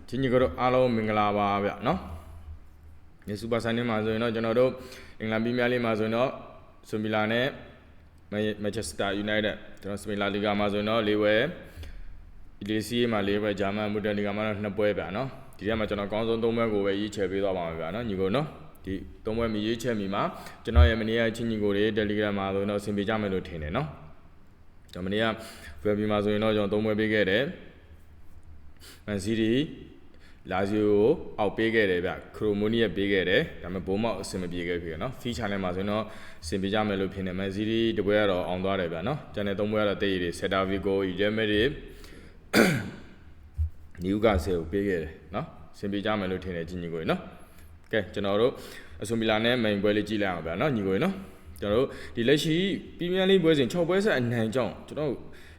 ချင်းကြီးကတော့အားလုံးမင်္ဂလာပါဗျနော်ဒီစူပါဆိုင်နေမှာဆိုရင်တော့ကျွန်တော်တို့အင်္ဂလန်ပရီးမီးယားလိမှာဆိုရင်တော့ဆွန်ဗီလာနဲ့မန်ချက်စတာယူနိုက်တက်ကျွန်တော်စပိန်လာလီဂါမှာဆိုရင်တော့၄ပွဲအီတလီစီးမှာ၄ပွဲဂျာမန်ဘုန်ဒက်လီဂါမှာတော့2ပွဲဗျနော်ဒီထဲမှာကျွန်တော်အကောင်းဆုံး3ပွဲကိုပဲရေးချယ်ပေးသွားပါမယ်ဗျနော်ညီကိုနော်ဒီ3ပွဲမြရေးချယ်မိမှာကျွန်တော်ရဲ့မနေ့ကချင်းညီကိုတွေ Telegram မှာဆိုရင်တော့အဆင်ပြေကြမယ်လို့ထင်တယ်နော်ကျွန်တော်မနေ့က Webby မှာဆိုရင်တော့ကျွန်တော်3ပွဲပေးခဲ့တယ်မန်စီးတီလာဇီယိုကိုအောက်ပေးခဲ့တယ်ဗျခရိုမိုနီယာပေးခဲ့တယ်ဒါပေမဲ့ဘိုးမောက်အဆင်မပြေခဲ့ပြီနော်ဖီချာနယ်မှာဆိုရင်တော့အဆင်ပြေကြမယ်လို့ဖြစ်နေမန်စီးတီတပွဲကတော့အောင်သွားတယ်ဗျနော်ကျန်တဲ့3ပွဲကတော့တိတ်ရည်ဆက်တာဗီကိုရီမဲရီနီယူကာဆယ်ကိုပေးခဲ့တယ်နော်အဆင်ပြေကြမယ်လို့ထင်တယ်ကြီးညီကိုနော်ကဲကျွန်တော်တို့အဆွန်မီလာနဲ့မိန်ပွဲလေးကြည့်လိုက်အောင်ဗျနော်ညီကိုနော်ကျွန်တော်တို့ဒီလက်ရှိပရီးမီးယားလိပွဲစဉ်6ပွဲဆက်အနိုင်ကြောင်းကျွန်တော်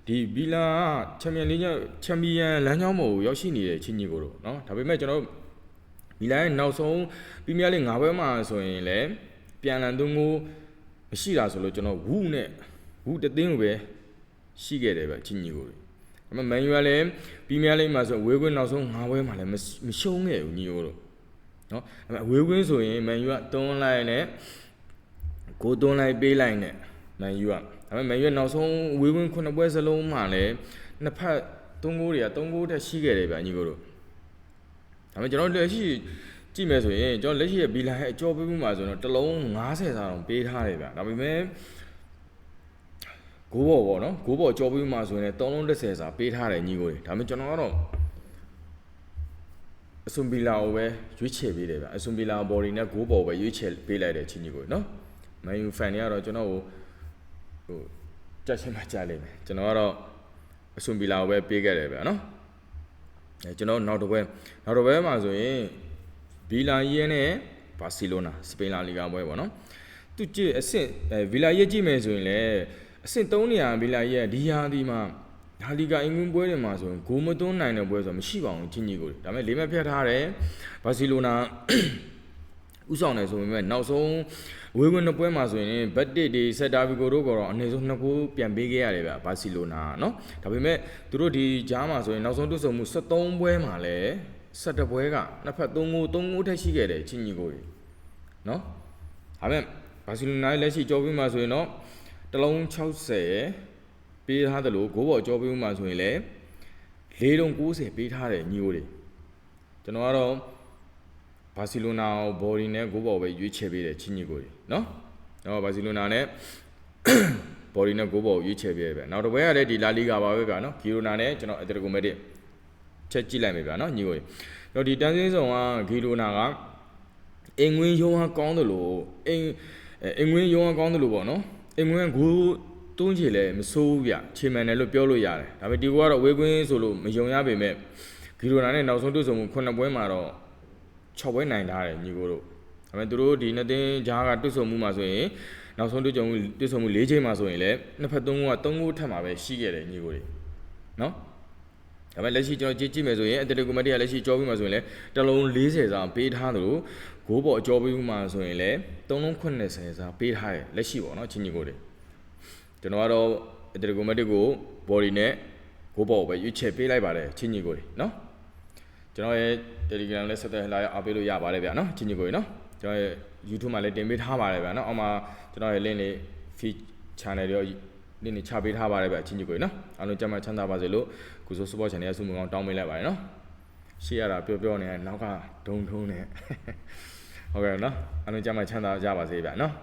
ဒီဘီလာချန်ပီယံလိချန်ပီယံလမ်းကြောင်းပေါ်ကိုရောက်ရှိနေတဲ့ချင်းကြီးကိုတို့เนาะဒါပေမဲ့ကျွန်တော်ဘီလာရဲ့နောက်ဆုံးပရီးမီးယားလိ5ပွဲမှာဆိုရင်လည်းပြန်လန်သွင်းကိုမရှိတာဆိုလို့ကျွန်တော်ဝူတသိန်းကိုပဲရှိခဲ့တယ်ဗျချင်းကြီးကိုဒါပေမဲ့မန်ယူကလည်းပရီးမီးယားလိမှာဆိုဝေးကွင်းနောက်ဆုံး5ပွဲမှာလည်းမရှုံးခဲ့ဘူးညီကိုတို့เนาะဒါပေမဲ့ဝေးကွင်းဆိုရင်မန်ယူကတွန်းလိုက်နဲ့ကိုတွန်းလိုက်ပေးလိုက်နဲ့မန်ယူကဒါပေမဲ့မန်ယူနောက်ဆုံးဝေးကွင်း9ပွဲစလုံးမှာလည်းနှစ်ဖက်3ဂိုးတွေက3ဂိုးထက်ရှိခဲ့တယ်ဗျညီကိုတို့ဒါပေမဲ့ကျွန်တော်လက်ရှိကြည့်မယ်ဆိုရင်ကျွန်တော်လက်ရှိရဲ့ဘီလာရဲ့အကျော်ပေးမှုမှာဆိုတော့တစ်လုံး90စာတော့ပေးထားတယ်ဗျဒါပေမဲ့ဂိုးဘော်ပေါ့နော်ဂိုးဘော်ကျော်ပေးမှုမှာဆိုရင်3လုံး30စာပေးထားတယ်ညီကိုတွေဒါပေမဲ့ကျွန်တော်ကတော့အဆွန်ဘီလာကိုပဲရွေးချယ်ပေးတယ်ဗျအဆွန်ဘီလာဘော်ဒီနဲ့ဂိုးဘော်ပဲရွေးချယ်ပေးလိုက်တယ်ချင်းညီကိုနော်မန်ယူဖန်တွေကတော့ကျွန်တော်ကိုကြက်ချင်းမှကြားလိမ့်မယ်ကျွန်တော်ကတော့အဆွန်ဘီလာကိုပဲပေးခဲ့တယ်ဗျာနော်ကျွန်တော်နောက်တစ်ပွဲမှာဆိုရင်ဗီလာရဲနဲ့ဘာစီလိုနာစပိန်လာလီဂါပွဲပေါ့နော်သူကြည့်အဆင့်ဗီလာရဲကြည့်မယ်ဆိုရင်လည်းအဆင့်3နေရာဗီလာရဲဒီဟာဒီမှာဒါလီဂါအင်္ဂွန်းပွဲတွေမှာဆိုရင်ဂိုးမသွန်းနိုင်တဲ့ပွဲဆိုမရှိပါဘူးချင်းကြီးကိုဒါပေမဲ့လေးမဲ့ဖျက်ထားတယ်ဘာစီလိုနာဥဆောင်တယ်ဆိုပေမဲ့နောက်ဆုံးဝေးဝင်နှစ်ပွဲမှာဆိုရင်ဘတ်တစ်ဒီဆက်တာဗီကိုတို့ကတော့အနေဆုံး2ခုပြန်ပေးခဲ့ရတယ်ဗျဘာစီလိုနာเนาะဒါပေမဲ့သူတို့ဒီဂျားမှာဆိုရင်နောက်ဆုံးတွေ့ဆုံမှု73ပွဲမှာလည်း17ပွဲကနှစ်ဖက်3ဂိုးထက်ရှိခဲ့တယ်ချင်းကြီးကိုเนาะဒါပေမဲ့ဘာစီလိုနာရဲ့လက်ရှိကြောပြီးမှဆိုရင်တော့တလုံး60ပေးထားတယ်လို့ဂိုးပေါ်ကြောပြီးမှဆိုရင်လည်း4လုံး90ပေးထားတယ်ညီကိုတွေကျွန်တော်ကတော့ဘာစီလိုနာဘော်ဒီနဲ့ဂိုးဘော်ပဲရွေးချယ်ပေးတယ်ချင်းကြီးကိုတွေနော်ဘာစီလိုနာနဲ့ဘော်ဒီနဲ့ဂိုးဘော်ရွေးချယ်ပေးတယ်ဗျနောက်တစ်ပွဲကလည်းဒီလာလီဂါပါပဲဗျနော်ဂီရိုနာနဲ့ကျွန်တော်အက်တလီကိုမက်ဒစ်ချက်ကြည့်လိုက်မယ်ဗျနော်ညီကိုတွေတော့ဒီတန်းစင်းဆောင်ကဂီရိုနာကအင်ငွင်းရုံးကောင်းတယ်လို့အင်ငွင်းရုံးကောင်းတယ်လို့ပေါ့နော်အင်ငွင်းဂိုးတွန်းချေလဲမဆိုးဘူးဗျခြေမှန်တယ်လို့ပြောလို့ရတယ်ဒါပေမဲ့ဒီကွာတော့ဝေးကွင်းဆိုလို့မယုံရပေမဲ့ဂီရိုနာနဲ့နောက်ဆုံးတွေ့ဆုံမှု9ပွဲမှာတော့6ပွဲနိုင်ထားတယ်ညီကိုတို့ဒါပေမဲ့သူတို့ဒီနှစ်သင်းဂျားကတွေ့ဆုံမှုမှာဆိုရင်နောက်ဆုံးတွေ့ဆုံမှု4ချိန်မှာဆိုရင်လည်းနှစ်ဖက်3ဂိုးက3ဂိုးထပ်မှာပဲရှိခဲ့တယ်ညီကိုတွေနော်ဒါပေမဲ့လက်ရှိကျွန်တော်ကြည့်မယ်ဆိုရင်အက်တလီကိုမက်ဒစ်ကလက်ရှိကြောပြီးမှဆိုရင်လည်းတစ်လုံး40စာပေးထားသလိုဂိုးပေါ်အကြောပြီးမှဆိုရင်လည်း3လုံး80စာပေးထားတယ်လက်ရှိပေါ့နော်ချင်းညီကိုတွေကျွန်တော်ကတော့အက်တလီကိုမက်ဒစ်ကိုဘော်ဒီနဲ့ဂိုးပေါ်ပဲရွေးချယ်ပေးလိုက်ပါတယ်ချင်းညီကိုတွေနော်ကျွန်တော်ရဲ့ Telegram နဲ့ဆက်သွယ်လာအားပေးလို့ရပါတယ်ဗျာနော်ချင်းချင်းကိုနော်ကျွန်တော်ရဲ့ YouTube မှာလည်းတင်ပေးထားပါတယ်ဗျာနော်အောက်မှာကျွန်တော်ရဲ့ link လေး feed channel တွေ link တွေချပေးထားပါတယ်ဗျာချင်းချင်းကိုနော်အားလုံးကြမ်းမှချမ်းသာပါစေလို့ကုစိုး support channel ရဲ့ဆုမကောင်းတောင်းပေးလိုက်ပါတယ်နော်ရှေ့ရတာပြောနေနောက်ကဒုံနဲ့ဟုတ်ကဲ့နော်အားလုံးကြမ်းမှချမ်းသာကြပါစေဗျာနော်